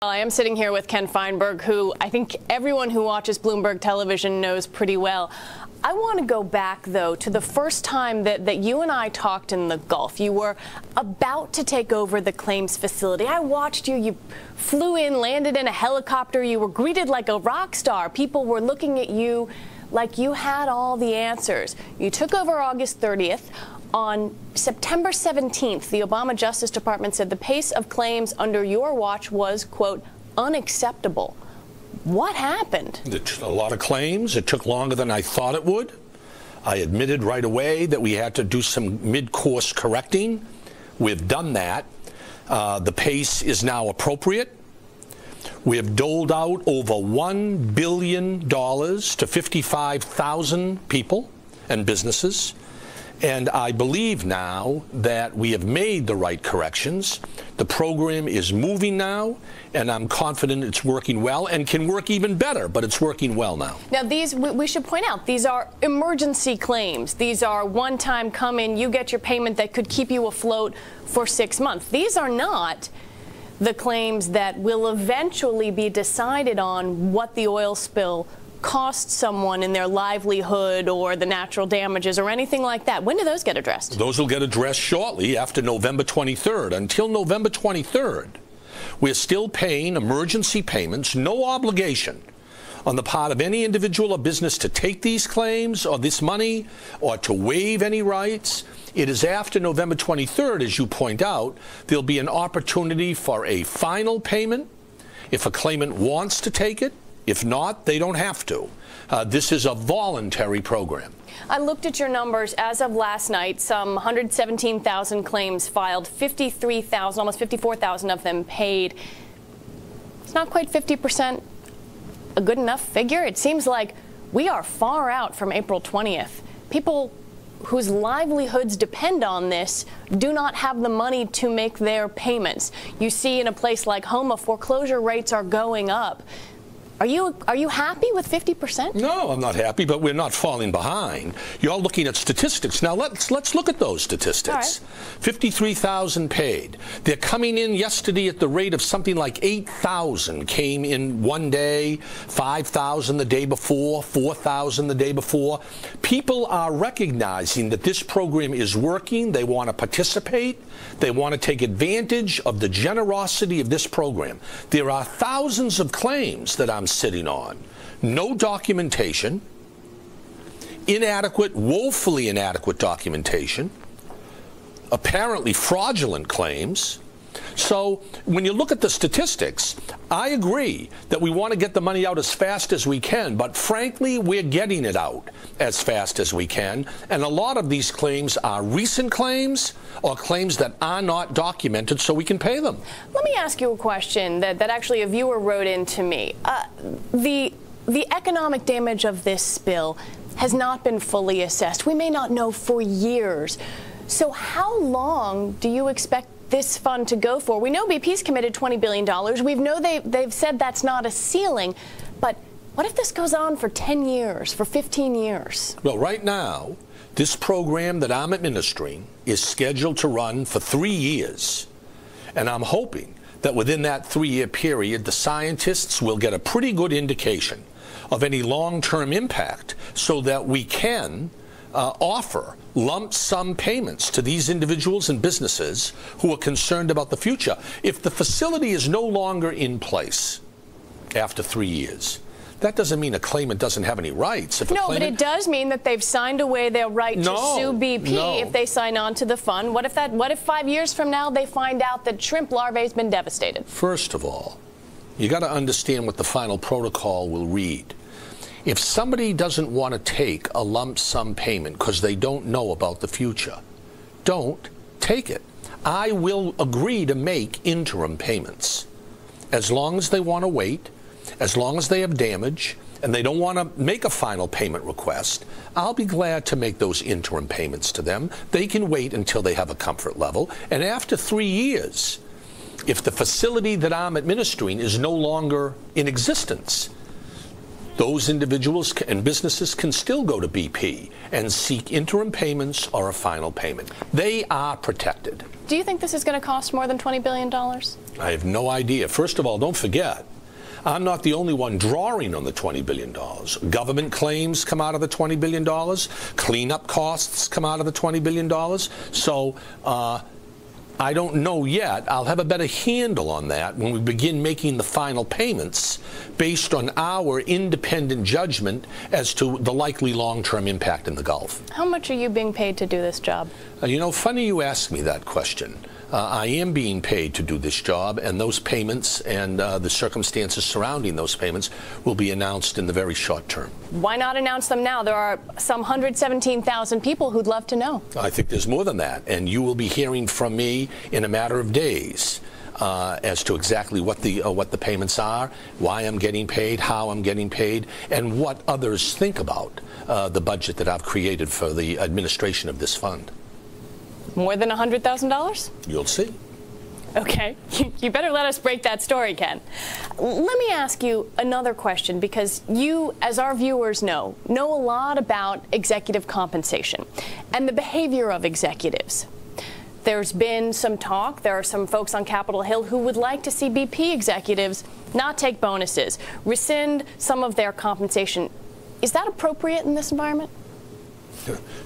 I am sitting here with Ken Feinberg, who I think everyone who watches Bloomberg television knows pretty well. I want to go back, though, to the first time that you and I talked in the Gulf. You were about to take over the claims facility. I watched you. You flew in, landed in a helicopter. You were greeted like a rock star. People were looking at you like you had all the answers. You took over August 30th. On September 17th, the Obama Justice Department said the pace of claims under your watch was, quote, unacceptable. What happened? A lot of claims. It took longer than I thought it would. I admitted right away that we had to do some mid-course correcting. We've done that. The pace is now appropriate. We have doled out over $1 billion to 55,000 people and businesses. And I believe now that we have made the right corrections. The program is moving now, and I'm confident it's working well and can work even better, but it's working well now. Now, these, we should point out, these are emergency claims. These are one-time come in, you get your payment that could keep you afloat for 6 months. These are not the claims that will eventually be decided on what the oil spill cost someone in their livelihood or the natural damages or anything like that. When do those get addressed? Those will get addressed shortly after November 23rd. Until November 23rd, we're still paying emergency payments, no obligation on the part of any individual or business to take these claims or this money or to waive any rights. It is after November 23rd, as you point out, there'll be an opportunity for a final payment if a claimant wants to take it. If not, they don't have to. This is a voluntary program. I looked at your numbers as of last night. Some 117,000 claims filed, 53,000, almost 54,000 of them paid. It's not quite 50% a good enough figure. It seems like we are far out from April 20th. People whose livelihoods depend on this do not have the money to make their payments. You see in a place like Homa, foreclosure rates are going up. Are you happy with 50%? No, I'm not happy, but we're not falling behind. You're looking at statistics. Now, let's look at those statistics. Right. 53,000 paid. They're coming in yesterday at the rate of something like 8,000 came in one day, 5,000 the day before, 4,000 the day before. People are recognizing that this program is working. They want to participate. They want to take advantage of the generosity of this program. There are thousands of claims that I'm sitting on. No documentation, inadequate, woefully inadequate documentation, apparently fraudulent claims. So when you look at the statistics, I agree that we want to get the money out as fast as we can, but frankly, we're getting it out as fast as we can. And a lot of these claims are recent claims or claims that are not documented so we can pay them. Let me ask you a question that actually a viewer wrote in to me. The economic damage of this spill has not been fully assessed. We may not know for years. So how long do you expect this fund to go for? We know BP's committed $20 billion. We know they've said that's not a ceiling. But what if this goes on for 10 years, for 15 years? Well, right now, this program that I'm administering is scheduled to run for 3 years. And I'm hoping that within that 3-year period, the scientists will get a pretty good indication of any long-term impact so that we can offer lump sum payments to these individuals and businesses who are concerned about the future. If the facility is no longer in place after 3 years, that doesn't mean a claimant doesn't have any rights. No, but it does mean that they've signed away their right to sue BP if they sign on to the fund. What if 5 years from now they find out that shrimp larvae has been devastated? First of all, you got to understand what the final protocol will read. If somebody doesn't want to take a lump sum payment because they don't know about the future, don't take it. I will agree to make interim payments. As long as they want to wait, as long as they have damage, and they don't want to make a final payment request, I'll be glad to make those interim payments to them. They can wait until they have a comfort level. And after 3 years, if the facility that I'm administering is no longer in existence, those individuals and businesses can still go to BP and seek interim payments or a final payment. They are protected. Do you think this is going to cost more than $20 billion? I have no idea. First of all, don't forget, I'm not the only one drawing on the $20 billion. Government claims come out of the $20 billion. Cleanup costs come out of the $20 billion. So I don't know yet. I'll have a better handle on that when we begin making the final payments based on our independent judgment as to the likely long-term impact in the Gulf. How much are you being paid to do this job? You know, funny you ask me that question. I am being paid to do this job, and those payments and the circumstances surrounding those payments will be announced in the very short term. Why not announce them now? There are some 117,000 people who'd love to know. I think there's more than that, and you will be hearing from me in a matter of days as to exactly what the payments are, why I'm getting paid, how I'm getting paid, and what others think about the budget that I've created for the administration of this fund. More than $100,000? You'll see. Okay. You better let us break that story, Ken. Let me ask you another question, because you, as our viewers know a lot about executive compensation and the behavior of executives. There's been some talk, there are some folks on Capitol Hill who would like to see BP executives not take bonuses, rescind some of their compensation. Is that appropriate in this environment?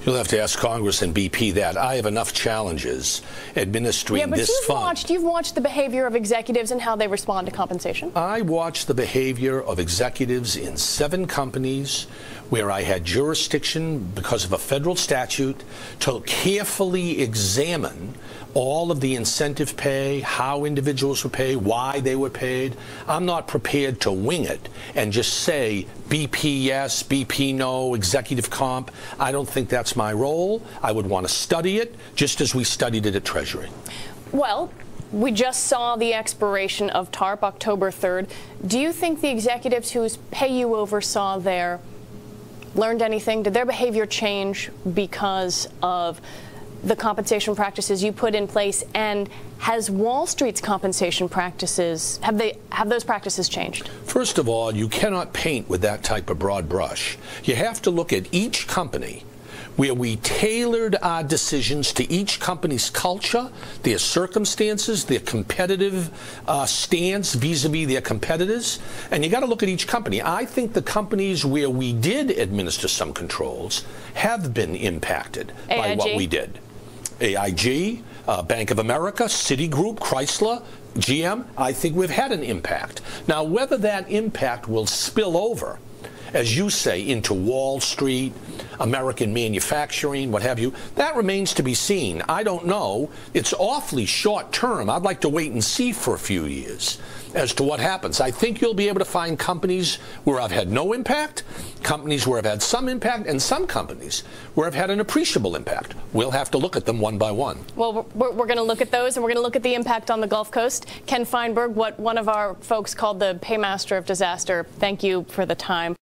You'll have to ask Congress and BP that. I have enough challenges administering this fund. You've watched the behavior of executives and how they respond to compensation. I watched the behavior of executives in 7 companies where I had jurisdiction because of a federal statute to carefully examine all of the incentive pay, how individuals were paid, why they were paid. I'm not prepared to wing it and just say BP yes, BP no, executive comp. I don't think that's my role. I would want to study it just as we studied it at Treasury. Well, we just saw the expiration of TARP October 3rd. Do you think the executives whose pay you oversaw there learned anything? Did their behavior change because of the compensation practices you put in place, and has Wall Street's compensation practices, have those practices changed? First of all, you cannot paint with that type of broad brush. You have to look at each company where we tailored our decisions to each company's culture, their circumstances, their competitive stance vis-a-vis their competitors, and you got to look at each company. I think the companies where we did administer some controls have been impacted by what we did. AIG, Bank of America, Citigroup, Chrysler, GM, I think we've had an impact. Now, whether that impact will spill over, as you say, into Wall Street, American manufacturing, what have you, that remains to be seen. I don't know. It's awfully short term. I'd like to wait and see for a few years as to what happens. I think you'll be able to find companies where I've had no impact, companies where I've had some impact, and some companies where I've had an appreciable impact. We'll have to look at them one by one. Well, we're going to look at those, and we're going to look at the impact on the Gulf Coast. Ken Feinberg, what one of our folks called the paymaster of disaster, thank you for the time.